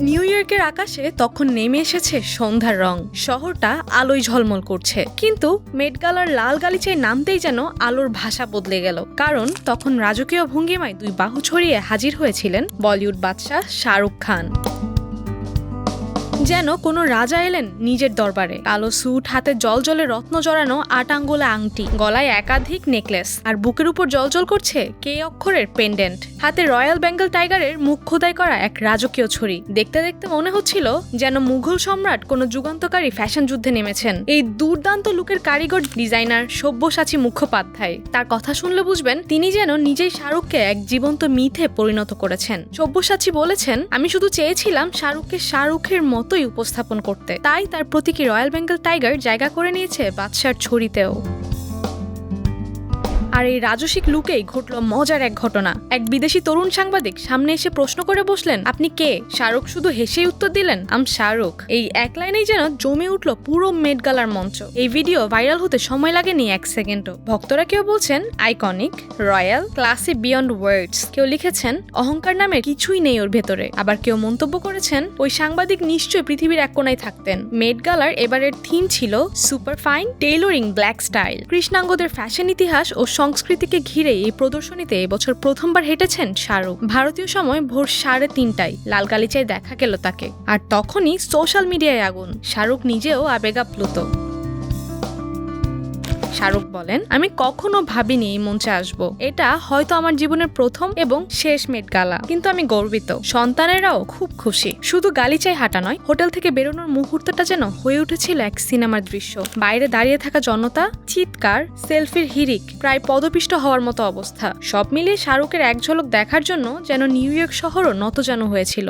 New ইয়র্কের আকাশে তখন নেমে এসেছে সন্ধ্যার রং। শহরটা আলোয় ঝলমল করছে, কিন্তু মেট গালার লাল গালিচায় নামতেই যেন আলোর ভাষা বদলে গেল। কারণ তখন রাজকীয় ভঙ্গিমায় দুই বাহু ছড়িয়ে হাজির হয়েছিলেন বলিউড বাদশাহ শাহরুখ খান। যেন কোনো রাজা এলেন নিজের দরবারে। কালো স্যুট, হাতে জলজলে রত্ন জড়ানো ৮ আঙ্গুলে আংটি, গলায় একাধিক নেকলেস, আর বুকের উপর জলজল করছে কে অক্ষরের পেন্ডেন্ট। হাতে রয়্যাল বেঙ্গল টাইগারের মুখ খোদাই করা এক রাজকীয় ছড়ি। দেখতে দেখতে মনে হচ্ছিল যেন মুঘল সম্রাট কোনো যুগান্তকারী ফ্যাশন যুদ্ধে নেমেছেন। এই দুর্দান্ত লুকের কারিগর ডিজাইনার সব্যসাচী মুখোপাধ্যায়। তার কথা শুনলে বুঝবেন তিনি যেন নিজেই শাহরুখকে এক জীবন্ত মিথে পরিণত করেছেন। সব্যসাচী বলেছেন, আমি শুধু চেয়েছিলাম শাহরুখকে শাহরুখের মতোই উপস্থাপন করতে, তাই তার প্রতীকী রয়্যাল বেঙ্গল টাইগার জায়গা করে নিয়েছে বাদশার ছড়িতেও। আর এই রাজসিক লুকেই ঘটল মজার এক ঘটনা। এক বিদেশি তরুণ সাংবাদিক সামনে এসে প্রশ্ন করে বসলেন, আপনি কে? শাহরুখ শুধু হেসেই উত্তর দিলেন, আম শাহরুখ। এই এক লাইনেই যেন জমে উঠল পুরো মেট গালার মঞ্চ। এই ভিডিও ভাইরাল হতে সময় লাগেনি 1 সেকেন্ডও। ভক্তরা কেউ বলছেন আইকনিক, রয়্যাল, ক্লাসি বিয়ন্ড ওয়ার্ডস। কেউ লিখেছেন অহংকার নামের কিছুই নেই ওর ভেতরে। আবার কেউ মন্তব্য করেছেন ওই সাংবাদিক নিশ্চয়ই পৃথিবীর এক কোনায় থাকতেন। মেট গালার এবারের থিম ছিল super fine tailoring black style. কৃষ্ণাঙ্গদের ফ্যাশন ইতিহাস ও সংস্কৃতিকে ঘিরে এই প্রদর্শনীতে এবছর প্রথমবার হেঁটেছেন শাহরুখ। ভারতীয় সময় ভোর 3:30টায় লাল গালিচায় দেখা গেল তাকে। আর তখনই সোশ্যাল মিডিয়ায় আগুন। শাহরুখ নিজেও আবেগাপ্লুত। শাহরুখ বলেন, আমি কখনো ভাবিনি এই মঞ্চে আসব। এটা হয়তো আমার জীবনের প্রথম এবং শেষ মেট গালা, কিন্তু আমি গর্বিত। সন্তানেরাও খুব খুশি। শুধু গালিচায় হাঁটা নয়, হোটেল থেকে বেরোনোর মুহূর্তটা যেন হয়ে উঠেছিল এক সিনেমার দৃশ্য। বাইরে দাঁড়িয়ে থাকা জনতা, চিৎকার, সেলফির হিড়িক, প্রায় পদপিষ্ট হওয়ার মতো অবস্থা। সব মিলিয়ে শাহরুখের এক ঝলক দেখার জন্য যেন নিউ ইয়র্ক শহরও নতজানু হয়েছিল।